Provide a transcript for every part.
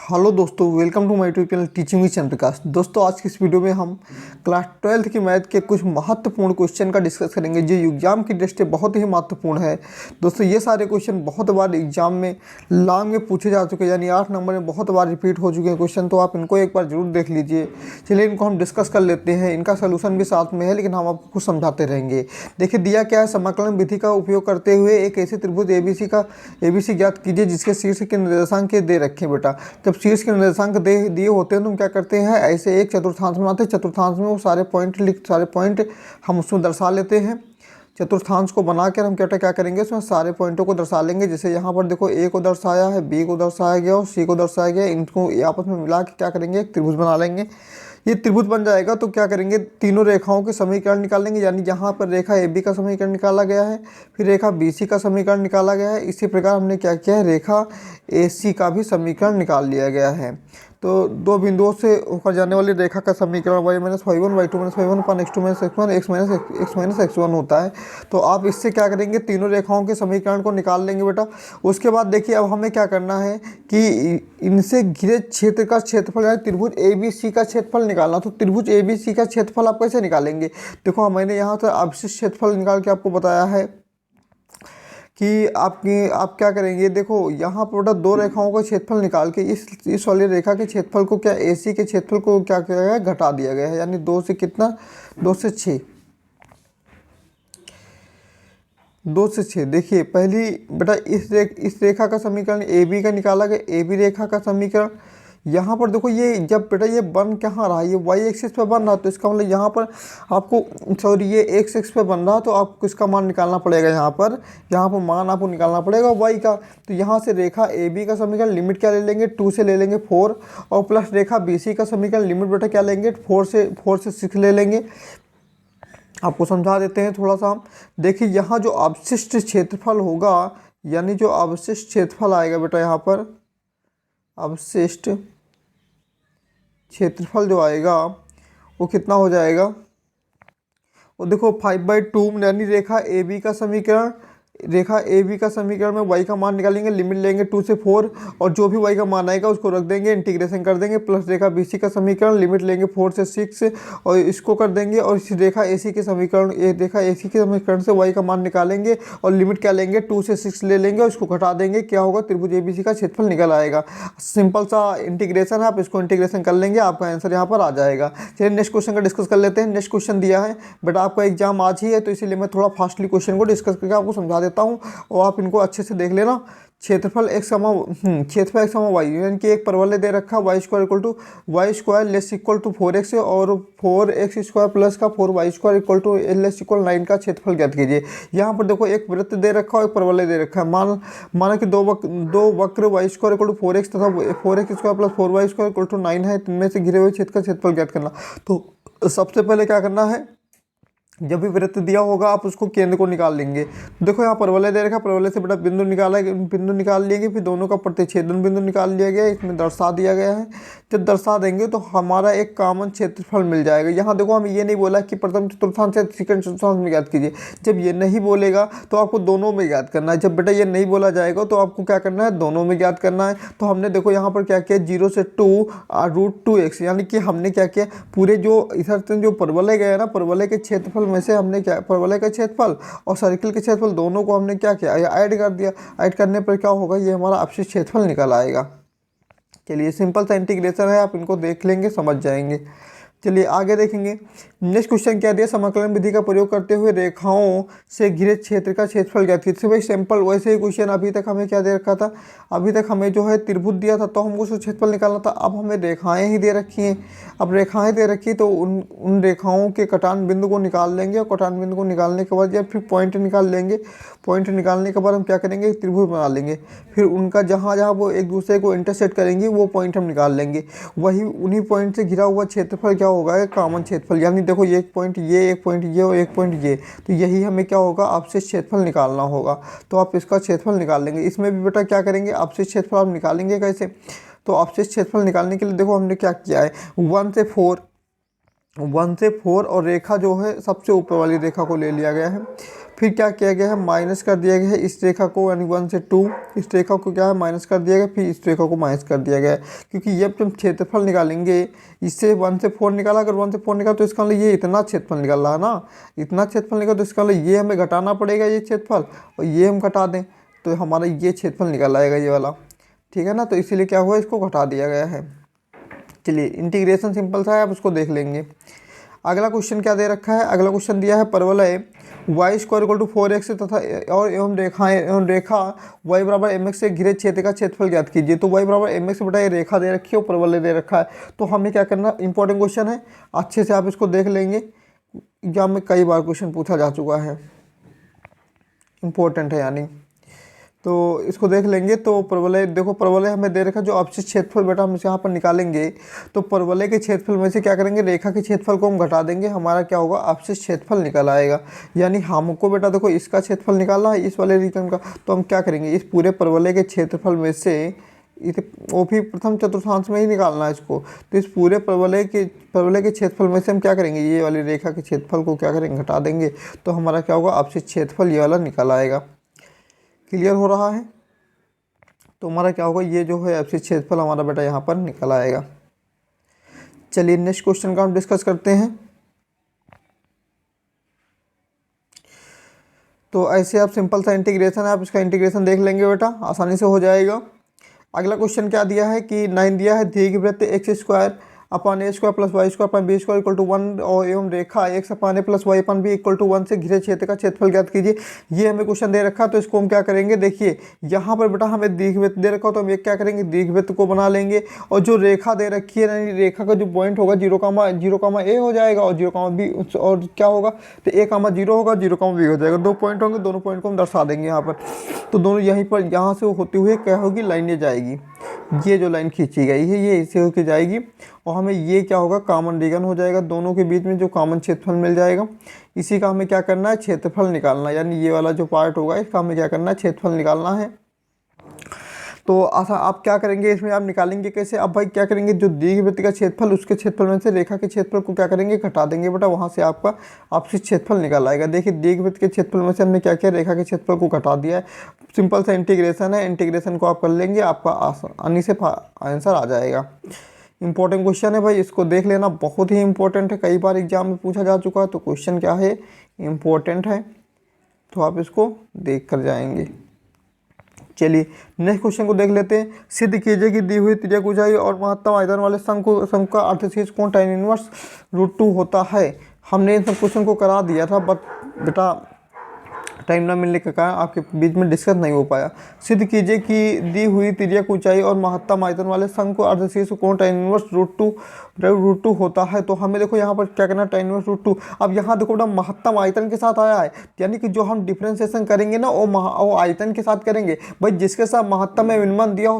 Hello दोस्तों, welcome to my YouTube channel teaching with Chandra Prakash. दोस्तों, आज की इस वीडियो में हम क्लास 12th की मैथ के कुछ महत्वपूर्ण क्वेश्चन का डिस्कस करेंगे जो एग्जाम की दृष्टि बहुत ही महत्वपूर्ण है। दोस्तों, ये सारे क्वेश्चन बहुत बार एग्जाम में लॉन्ग में पूछे जा चुके हैं, यानी 8 नंबर में बहुत बार रिपीट हो चुके हैं क्वेश्चन, तो आप इनको एक बार जरूर देख लीजिए। चलिए इनको हम डिस्कस कर लेते हैं। इनका सोल्यूशन भी साथ में है, लेकिन हम आपको कुछ समझाते रहेंगे। देखिए दिया क्या है, समाकलन विधि का उपयोग करते हुए एक ऐसे त्रिभुज एबीसी ज्ञात कीजिए जिसके शीर्ष के निर्देशांक दे रखे। बेटा, जब शीर्ष के निर्देशांक दिए होते हैं तो हम क्या करते हैं, ऐसे एक चतुर्थांश बनाते हैं। चतुर्थांश में वो सारे पॉइंट हम उसमें दर्शा लेते हैं। चतुर्थांश को बनाकर हम क्या करेंगे, उसमें सारे पॉइंटों को दर्शा लेंगे। जैसे यहाँ पर देखो, ए को दर्शाया है, बी को दर्शाया गया और सी को दर्शाया गया। इनको आपस में मिला के क्या करेंगे, एक त्रिभुज बना लेंगे। ये त्रिभुज बन जाएगा तो क्या करेंगे, तीनों रेखाओं के समीकरण निकालेंगे। यानी यहाँ पर रेखा ए बी का समीकरण निकाला गया है, फिर रेखा बी सी का समीकरण निकाला गया है। इसी प्रकार हमने क्या किया है, रेखा ए सी का भी समीकरण निकाल लिया गया है। तो दो बिंदुओं से होकर जाने वाली रेखा का समीकरण y minus Y one Y two minus Y one upon X two minus X one X minus X one होता है। तो आप इससे क्या करेंगे, तीनों रेखाओं के समीकरण को निकाल लेंगे बेटा। उसके बाद देखिए, अब हमें क्या करना है कि इनसे घिरे क्षेत्र का क्षेत्रफल, यानी त्रिभुज ए बी सी का क्षेत्रफल निकालना। तो त्रिभुज ए बी सी का क्षेत्रफल आप कैसे निकालेंगे, देखो मैंने यहाँ से अवशिष्ट क्षेत्रफल निकाल के आपको बताया है कि आप क्या करेंगे। देखो यहाँ पर बेटा दो रेखाओं का क्षेत्रफल निकाल के इस वाली रेखा के क्षेत्रफल को क्या AC के क्षेत्रफल को क्या किया गया है, घटा दिया गया है। यानी 2 से कितना, 2 से 6, 2 से 6। देखिए पहली बेटा इस रेखा का समीकरण AB का निकाला गया, AB रेखा का समीकरण। यहाँ पर देखो, ये जब बेटा ये बन कहाँ रहा है, ये y एक्सिस पे बन रहा है, तो इसका मतलब यहाँ पर आपको ये x एक्सिस पे बन रहा है, तो आपको इसका मान निकालना पड़ेगा। यहाँ पर मान आपको निकालना पड़ेगा y का। तो यहाँ से रेखा AB का समीकरण लिमिट क्या ले लेंगे, 2 से ले लेंगे 4, और प्लस रेखा BC का समीकरण लिमिट बेटा क्या लेंगे, 4 से 6 ले लेंगे। आपको समझा देते हैं थोड़ा सा हम। देखिए यहाँ जो अवशिष्ट क्षेत्रफल होगा, यानी जो अवशिष्ट क्षेत्रफल आएगा बेटा, यहाँ पर अवशिष्ट क्षेत्रफल जो आएगा वो कितना हो जाएगा, वो देखो 5/2, यानी रेखा ए बी का समीकरण में y का मान निकालेंगे, लिमिट लेंगे 2 से 4, और जो भी y का मान आएगा उसको रख देंगे, इंटीग्रेशन कर देंगे। प्लस रेखा बी सी का समीकरण, लिमिट लेंगे 4 से 6 और इसको कर देंगे, और इस रेखा ए सी के समीकरण से y का मान निकालेंगे और लिमिट क्या लेंगे, 2 से 6 ले लेंगे और इसको घटा देंगे। क्या होगा, त्रिभुज ए बी सी का क्षेत्रफल निकल आएगा। सिंपल सा इंटीग्रेशन है, आप इसको इंटीग्रेशन कर लेंगे, आपका आंसर यहाँ पर आ जाएगा। चलिए नेक्स्ट क्वेश्चन का डिस्कस कर लेते हैं। नेक्स्ट क्वेश्चन दिया है बेटा, आपका एग्जाम आज ही है तो इसीलिए मैं थोड़ा फास्टली क्वेश्चन को डिस्कस करके आपको समझा देता हूँ और आप इनको अच्छे से देख लेना। क्षेत्रफल x, y, यानी कि एक परवलय दे रखा y square equal to Y square less equal to 4x और 4x स्क्वायर प्लस का 4y square equal to less equal 9 का क्षेत्रफल ज्ञात कीजिए। यहाँ पर देखो एक वृत्त दे रखा है और एक परवलय दे रखा है। माना कि दो वक्र y square equal to 4x तथा 4x square plus 4y square equal to 9 है। इनमें से घिरे हुए क्षेत्र का क्षेत्रफल ज्ञात करना। तो सबसे पहले क्या करना है, जब भी वृत्त दिया होगा आप उसको केंद्र को निकाल लेंगे। देखो यहाँ परवलय दे रखा, परवलय से बेटा बिंदु निकाल लेंगे, फिर दोनों का प्रतिच्छेदन बिंदु निकाल लिया गया, इसमें दर्शा दिया गया है। जब दर्शा देंगे तो हमारा एक कॉमन क्षेत्रफल मिल जाएगा। यहाँ देखो हम ये नहीं बोला कि प्रथम चतुर्थांश से सेकंड चतुर्थांश में ज्ञात कीजिए। जब ये नहीं बोलेगा तो आपको दोनों में ज्ञात करना है। जब बेटा ये नहीं बोला जाएगा तो आपको क्या करना है, दोनों में ज्ञात करना है। तो हमने देखो यहाँ पर क्या किया, 0 से 2√2x, यानी कि हमने क्या किया, पूरे जो इधर से जो परवलय गया ना, परवलय के क्षेत्रफल में से हमने क्या, परवलय का क्षेत्रफल और सर्किल के क्षेत्रफल दोनों को हमने क्या किया, ऐड कर दिया। ऐड करने पर क्या होगा, ये हमारा अवशिष्ट क्षेत्रफल निकल आएगा। चलिए सिंपल सा इंटीग्रेशन है, आप इनको देख लेंगे समझ जाएंगे। चलिए आगे देखेंगे। नेक्स्ट क्वेश्चन क्या दिया, समाकलन विधि का प्रयोग करते हुए रेखाओं से घिरे क्षेत्र का क्षेत्रफल ज्ञात कीजिए। भाई सिंपल वैसे ही क्वेश्चन, अभी तक हमें क्या दे रखा था, अभी तक हमें जो है त्रिभुज दिया था तो हमको उसका क्षेत्रफल निकालना था। अब हमें रेखाएं ही दे रखी हैं। अब रेखाएं दे रखी तो उन रेखाओं के कटान बिंदु को निकाल लेंगे, और कटान बिंदु को निकालने के बाद या फिर पॉइंट निकाल लेंगे। पॉइंट निकालने के बाद हम क्या करेंगे, त्रिभुज बना लेंगे। फिर उनका जहाँ जहाँ वो एक दूसरे को इंटरसेक्ट करेंगे वो पॉइंट हम निकाल लेंगे। वही उन्हीं पॉइंट से घिरा हुआ क्षेत्रफल क्या होगा, एक कॉमन क्षेत्रफल। यानी देखो ये एक पॉइंट ये, एक पॉइंट ये और एक पॉइंट ये, तो यही हमें क्या होगा, अवशिष्ट क्षेत्रफल निकालना होगा। तो आप इसका क्षेत्रफल निकाल लेंगे। इसमें भी बेटा क्या करेंगे, अवशिष्ट क्षेत्रफल आप निकालेंगे कैसे। तो अवशिष्ट क्षेत्रफल निकालने के लिए देखो हमने क्या किया है, 1 से 4 1 से 4 और रेखा जो है सबसे ऊपर वाली रेखा को ले लिया गया है। फिर क्या किया गया है, माइनस कर दिया गया है इस रेखा को, यानी 1 से 2 इस रेखा को क्या है माइनस कर दिया गया, फिर इस रेखा को माइनस कर दिया गया है। क्योंकि ये जब क्षेत्रफल निकालेंगे, इससे 1 से 4 निकाला, अगर 1 से 4 निकाला तो इसका मतलब ये इतना क्षेत्रफल निकल रहा है ना, इतना क्षेत्रफल निकला, तो इसका मतलब ये हमें घटाना पड़ेगा ये क्षेत्रफल, और ये हम घटा दें तो हमारा ये क्षेत्रफल निकल आएगा ये वाला, ठीक है ना। तो इसीलिए क्या हुआ, इसको घटा दिया गया है। चलिए इंटीग्रेशन सिंपल सा है, आप उसको देख लेंगे। अगला क्वेश्चन क्या दे रखा है, अगला क्वेश्चन दिया है परवलय y square equal to 4x तथा और एवं रेखा y बराबर mx से घिरे क्षेत्र का क्षेत्रफल ज्ञात कीजिए। तो y बराबर mx बटा ये रेखा दे रखी है और परवलय दे रखा है। तो हमें क्या करना, इंपॉर्टेंट क्वेश्चन है, अच्छे से आप इसको देख लेंगे, एग्जाम में कई बार क्वेश्चन पूछा जा चुका है, इम्पोर्टेंट है यानी। तो इसको देख लेंगे। तो परवलय देखो, परवलय हमें दे रखा है, जो अवशिष्ट क्षेत्रफल बेटा हम इसे यहाँ पर निकालेंगे। तो परवलय के क्षेत्रफल में से क्या करेंगे, रेखा के क्षेत्रफल को हम घटा देंगे, हमारा क्या होगा, अवशिष्ट क्षेत्रफल निकल आएगा। यानी हमको बेटा देखो इसका क्षेत्रफल निकालना है, इस वाले रीजन का। तो हम क्या करेंगे, इस पूरे परवलय के क्षेत्रफल में से इसे वो भी प्रथम चतुर्थांश में ही निकालना है इसको। तो इस पूरे परवलय के क्षेत्रफल में से हम क्या करेंगे, ये वाली रेखा के क्षेत्रफल को क्या करेंगे, घटा देंगे। तो हमारा क्या होगा, अवशिष्ट क्षेत्रफल ये वाला निकल आएगा। क्लियर हो रहा है। तो हमारा क्या होगा, ये जो है अवशिष्ट क्षेत्रफल हमारा बेटा यहाँ पर निकल आएगा। चलिए नेक्स्ट क्वेश्चन का हम डिस्कस करते हैं। तो ऐसे आप सिंपल सा इंटीग्रेशन है, आप इसका इंटीग्रेशन देख लेंगे बेटा, आसानी से हो जाएगा। अगला क्वेश्चन क्या दिया है कि 9 दिया है, दीर्घवृत्त X square upon A square plus Y square upon B square equal to 1 और एवं रेखा X upon A plus Y upon B equal to 1 से घिरे क्षेत्र का क्षेत्रफल ज्ञात कीजिए। ये हमें क्वेश्चन दे रखा है। तो इसको हम क्या करेंगे, देखिए यहाँ पर बेटा हमें दीर्घवृत्त दे रखा हो, तो हम एक क्या करेंगे, दीर्घवृत्त को बना लेंगे, और जो रेखा दे रखी है यानी रेखा का जो पॉइंट होगा 0, ए हो जाएगा और 0, बी, और क्या होगा, तो 1, 0 होगा, 0, बी हो जाएगा। 2 पॉइंट होंगे, दोनों पॉइंट को हम दर्शा देंगे यहाँ पर। तो दोनों यहीं पर यहाँ से होते हुए क्या होगी, लाइन ये जाएगी, ये जो लाइन खींची गई है ये इसे होकर जाएगी, और हमें ये क्या होगा, कॉमन रीजन हो जाएगा, दोनों के बीच में जो कॉमन क्षेत्रफल मिल जाएगा। इसी का हमें क्या करना है, क्षेत्रफल निकालना है, यानी ये वाला जो पार्ट होगा इसका हमें क्या करना है, क्षेत्रफल निकालना है। तो आप क्या करेंगे, इसमें आप निकालेंगे कैसे, अब भाई क्या करेंगे, जो दीर्घवृत्त का क्षेत्रफल उसके क्षेत्रफल में से रेखा के क्षेत्रफल को क्या करेंगे, घटा देंगे बेटा, वहाँ से आपका अवशिष्ट क्षेत्रफल निकल आएगा। देखिए दीर्घवृत्त के क्षेत्रफल में से हमने क्या किया, रेखा के क्षेत्रफल को घटा दिया है। सिंपल सा इंटीग्रेशन है, इंटीग्रेशन को आप कर लेंगे, आपका आसानी से आंसर आ जाएगा। इंपॉर्टेंट क्वेश्चन है भाई, इसको देख लेना, बहुत ही इंपॉर्टेंट है, कई बार एग्जाम में पूछा जा चुका है। तो क्वेश्चन क्या है, इम्पोर्टेंट है, तो आप इसको देख कर जाएंगे। चलिए नेक्स्ट क्वेश्चन को देख लेते हैं। सिद्ध कीजिए कि दी हुई त्रिज्या ऊंचाई और महत्तम आयतन वाले शंकु का अर्धशीर्ष कोण tan इनवर्स √2 होता है। हमने इन सब क्वेश्चन को करा दिया था, बट बेटा टाइम ना मिलने के कारण आपके बीच में डिस्कस नहीं हो पाया। सिद्ध कीजिए कि दी हुई त्रिज्या ऊंचाई और महत्तम आयतन वाले शंकु अर्धशीर्ष कोण tan इनवर्स √2 होता है। तो हमें देखो यहाँ पर क्या करना, tan इनवर्स √2। अब यहाँ देखो बेटा महत्तम आयतन के साथ आया है, यानी कि जो हम डिफ्रेंसिएशन करेंगे ना वो आयतन के साथ करेंगे। भाई जिसके साथ महत्तम में विनिमय दिया हो,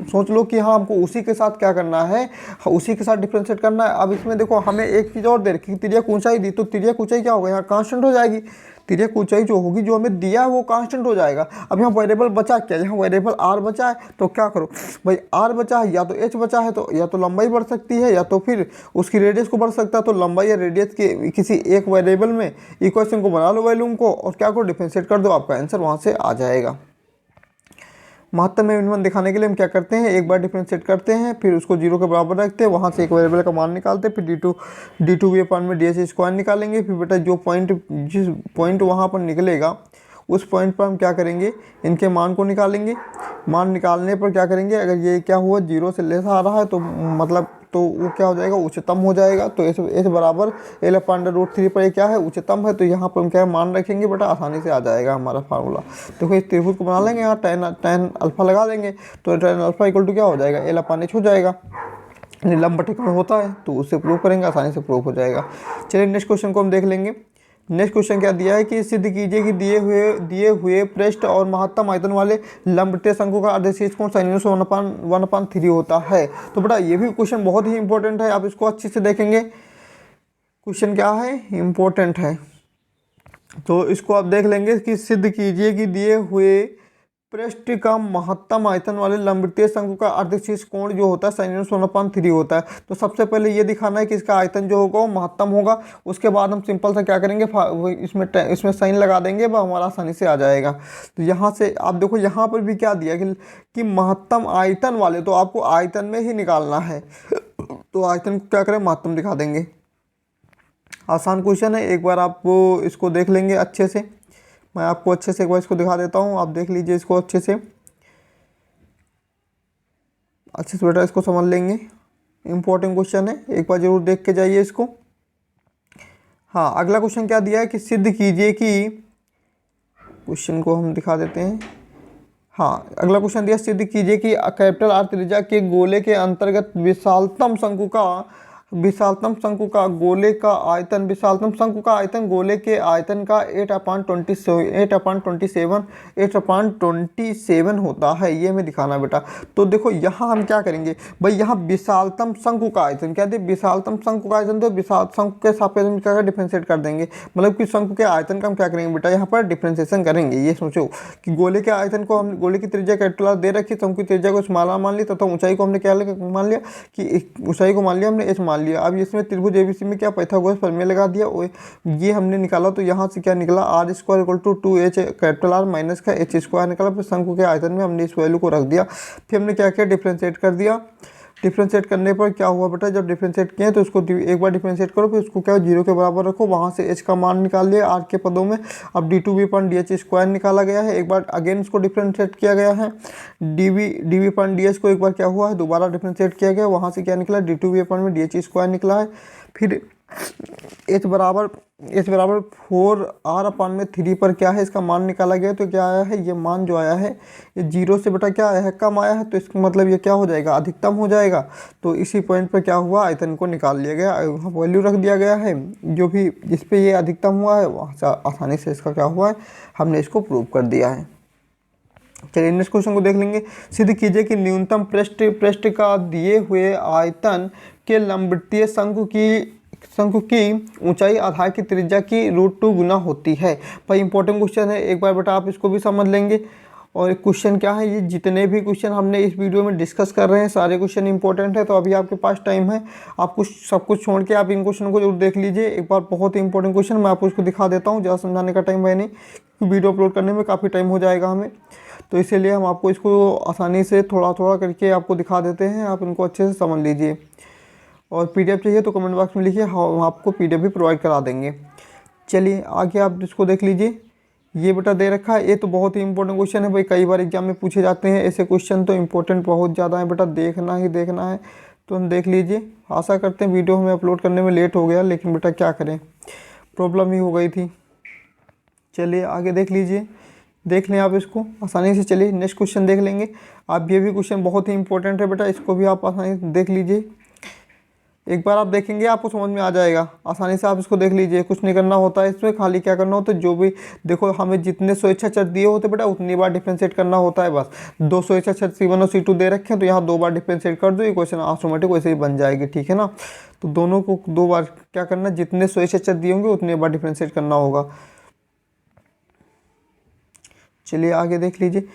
सोच लो कि हाँ हमको उसी के साथ क्या करना है, उसी के साथ डिफ्रेंशिएट करना है। अब इसमें देखो हमें एक चीज़ और दे रखी, त्रिज्या ऊंचाई दी, तो त्रिज्या ऊंचाई क्या होगा, यहाँ कांस्टेंट हो जाएगी। त्रिज्या ऊंचाई जो होगी, जो हमें दिया है वो कांस्टेंट हो जाएगा। अब यहाँ वेरिएबल बचा क्या, यहाँ वेरिएबल आर बचा है, तो क्या करो भाई, आर बचा है या तो एच बचा है, तो या तो लंबाई बढ़ सकती है या तो फिर उसकी रेडियस को बढ़ सकता है। तो लंबाई या रेडियस के किसी एक वेरिएबल में इक्वेशन को बना लो वैल्यूम को, और क्या करो, डिफरेंशिएट कर दो, आपका आंसर वहाँ से आ जाएगा। महत्तम में विनिमय दिखाने के लिए हम क्या करते हैं, एक बार डिफरेंशिएट करते हैं, फिर उसको 0 के बराबर रखते हैं, वहाँ से एक वेरिएबल का मान निकालते हैं, फिर d2 भी अपन में ds स्क्वायर निकालेंगे। फिर बेटा जिस पॉइंट वहाँ पर निकलेगा उस पॉइंट पर हम क्या करेंगे, इनके मान को निकालेंगे। मान निकालने पर क्या करेंगे, अगर ये क्या हुआ 0 से लेस आ रहा है तो मतलब तो वो क्या हो जाएगा, उच्चतम हो जाएगा। तो इस बराबर L/√3 पर ये क्या है, उच्चतम है। तो यहाँ पर हम क्या मान रखेंगे बेटा, आसानी से आ जाएगा हमारा फार्मूला। देखो इस त्रिभुज को बना लेंगे, यहाँ tan अल्फा लगा देंगे, तो tan अल्फा इक्वल टू क्या हो जाएगा, L/h हो जाएगा। लंब बटे कोण होता है, तो उससे प्रूव करेंगे, आसानी से प्रूव हो जाएगा। चलिए नेक्स्ट क्वेश्चन को हम देख लेंगे। नेक्स्ट क्वेश्चन क्या दिया है कि सिद्ध कीजिए कि दिए हुए पृष्ठ और महत्तम आयतन वाले लंबवतीय शंकु का अर्धशीर्ष कोण sin इनवर्स 1/3 होता है। तो बेटा ये भी क्वेश्चन बहुत ही इंपॉर्टेंट है, आप इसको अच्छे से देखेंगे। क्वेश्चन क्या है, इंपॉर्टेंट है, तो इसको आप देख लेंगे कि सिद्ध कीजिए कि दिए हुए पृष्ठ का महत्तम आयतन वाले लंबवृत्तीय शंकु का अर्धशीर्ष कोण जो होता है sin 1/3 होता है। तो सबसे पहले ये दिखाना है कि इसका आयतन जो होगा वो महत्तम होगा। उसके बाद हम सिंपल सा क्या करेंगे, इसमें साइन लगा देंगे, वह हमारा आसानी से आ जाएगा। तो यहाँ से आप देखो, यहाँ पर भी क्या दिया कि महत्तम आयतन वाले, तो आपको आयतन में ही निकालना है। तो आयतन को क्या करें, महत्तम दिखा देंगे। आसान क्वेश्चन है, एक बार आप इसको देख लेंगे अच्छे से। मैं आपको अच्छे से एक बार इसको दिखा देता हूँ, आप देख लीजिए इसको अच्छे से बेटा इसको समझ लेंगे। इम्पोर्टेंट क्वेश्चन है, एक बार जरूर देख के जाइए इसको। हाँ, अगला क्वेश्चन क्या दिया है कि सिद्ध कीजिए कि, क्वेश्चन को हम दिखा देते हैं। हाँ, अगला क्वेश्चन दिया, सिद्ध कीजिए कि कैपिटल आर त्रिज्या के गोले के अंतर्गत विशालतम शंकु का गोले का आयतन गोले के आयतन का 8/27 होता है। ये हमें दिखाना बेटा। तो देखो यहाँ हम क्या करेंगे भाई, यहाँ विशालतम शंकु का आयतन क्या दे, विशालतम शंकु का आयतन, तो विशाल शंकु के सापेक्ष में क्या डिफरेंशिएट कर देंगे, मतलब कि शंकु के आयतन का हम क्या करेंगे बेटा, यहाँ पर डिफरेंशिएशन करेंगे। ये सोचो कि गोले के आयतन को हम, गोले की त्रिज्या कैपिटल आर दे रखी, शंकु की त्रिज्या को स्मॉल आर मान लिया, तथा ऊंचाई को हमने क्या मान लिया कि ऊंचाई को मान लिया हमने एच मान लिया। अब इसमें त्रिभुज एबीसी में क्या पाइथागोरस प्रमेय लगा दिया, ये हमने निकाला। तो यहाँ से क्या निकला, r² = 2h capital R minus का h² निकला। फिर शंकु के आयतन में हमने इस वैल्यू को रख दिया। फिर हमने क्या किया, डिफरेंशिएट कर दिया। डिफरेंशिएट करने पर क्या हुआ बेटा, जब डिफरेंशिएट किए तो उसको एक बार डिफरेंशिएट करो, फिर उसको क्या 0 के बराबर रखो, वहाँ से h का मान निकाल लिया r के पदों में। अब d2v/dh² निकाला गया है, एक बार अगेन इसको डिफरेंशिएट किया गया है। dv/dh को एक बार क्या हुआ है, दोबारा डिफरेंशिएट किया गया, वहाँ से क्या निकला, d2v/dh² निकला है। फिर h बराबर 4r/3 पर क्या है, इसका मान निकाला गया। तो क्या आया है, ये मान जो आया है ये 0 से बेटा क्या आया है, कम आया है। तो इसका मतलब ये क्या हो जाएगा, अधिकतम हो जाएगा। तो इसी पॉइंट पर क्या हुआ, आयतन को निकाल लिया गया, वैल्यू रख दिया गया है। जो भी जिस पे ये अधिकतम हुआ है वहाँ से आसानी से इसका क्या हुआ है, हमने इसको प्रूव कर दिया है। चलिए नेक्स्ट क्वेश्चन को देख लेंगे। सिद्ध कीजिए कि न्यूनतम पृष्ठ का दिए हुए आयतन के लंबवृत्तीय शंकु की ऊंचाई आधार की त्रिज्या की √2 गुना होती है। भाई इंपॉर्टेंट क्वेश्चन है, एक बार बेटा आप इसको भी समझ लेंगे। और क्वेश्चन क्या है, ये जितने भी क्वेश्चन हमने इस वीडियो में डिस्कस कर रहे हैं सारे क्वेश्चन इंपॉर्टेंट है। तो अभी आपके पास टाइम है, आप कुछ सब कुछ छोड़ के आप इन क्वेश्चन को जरूर देख लीजिए एक बार। बहुत ही इंपॉर्टेंट क्वेश्चन, मैं आपको इसको दिखा देता हूँ, ज़्यादा समझाने का टाइम है नहीं, वीडियो अपलोड करने में काफ़ी टाइम हो जाएगा हमें। तो इसीलिए हम आपको इसको आसानी से थोड़ा थोड़ा करके आपको दिखा देते हैं, आप इनको अच्छे से समझ लीजिए। और पीडीएफ चाहिए तो कमेंट बॉक्स में लिखिए, हम आपको पीडीएफ भी प्रोवाइड करा देंगे। चलिए आगे आप इसको देख लीजिए। ये बेटा दे रखा है, ये तो बहुत ही इंपॉर्टेंट क्वेश्चन है भाई, कई बार एग्जाम में पूछे जाते हैं ऐसे क्वेश्चन, तो इंपॉर्टेंट बहुत ज़्यादा है बेटा, देखना ही देखना है। तो हम देख लीजिए। आशा करते हैं वीडियो हमें अपलोड करने में लेट हो गया, लेकिन बेटा क्या करें, प्रॉब्लम ही हो गई थी। चलिए आगे देख लीजिए, देख लें आप इसको आसानी से। चलिए नेक्स्ट क्वेश्चन देख लेंगे आप। ये भी क्वेश्चन बहुत ही इंपॉर्टेंट है बेटा, इसको भी आप आसानी से देख लीजिए। एक बार आप देखेंगे आपको समझ में आ जाएगा, आसानी से आप इसको देख लीजिए। कुछ नहीं करना होता है इसमें, खाली क्या करना होता है, जो भी देखो हमें जितने स्वेच्छाचार दिए होते बेटा उतनी बार डिफरेंशिएट करना होता है बस। 2 स्वेच्छाचार C1 और C2 दे रखे हैं, तो यहाँ 2 बार डिफरेंशिएट कर दो, ये क्वेश्चन ऑटोमेटिक वैसे ही बन जाएगी, ठीक है ना। तो दोनों को 2 बार क्या करना, जितने स्वेच्छाचार दिए होंगे उतनी बार डिफरेंशिएट करना होगा। चलिए आगे देख लीजिए।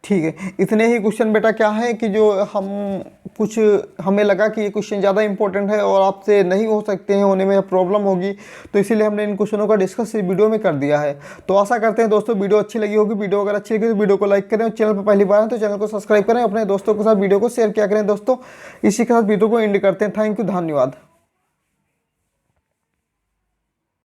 ठीक है, इतने ही क्वेश्चन बेटा क्या है कि जो हमें लगा कि ये क्वेश्चन ज़्यादा इंपॉर्टेंट है और आपसे नहीं हो सकते हैं, होने में प्रॉब्लम होगी, तो इसीलिए हमने इन क्वेश्चनों का डिस्कस इस वीडियो में कर दिया है। तो आशा करते हैं दोस्तों वीडियो अच्छी लगी होगी। वीडियो अगर अच्छी लगी तो वीडियो को लाइक करें, और चैनल पर पहली बार है तो चैनल को सब्सक्राइब करें, अपने दोस्तों के साथ वीडियो को शेयर किया करें। दोस्तों इसी के साथ वीडियो को एंड करते हैं। थैंक यू, धन्यवाद।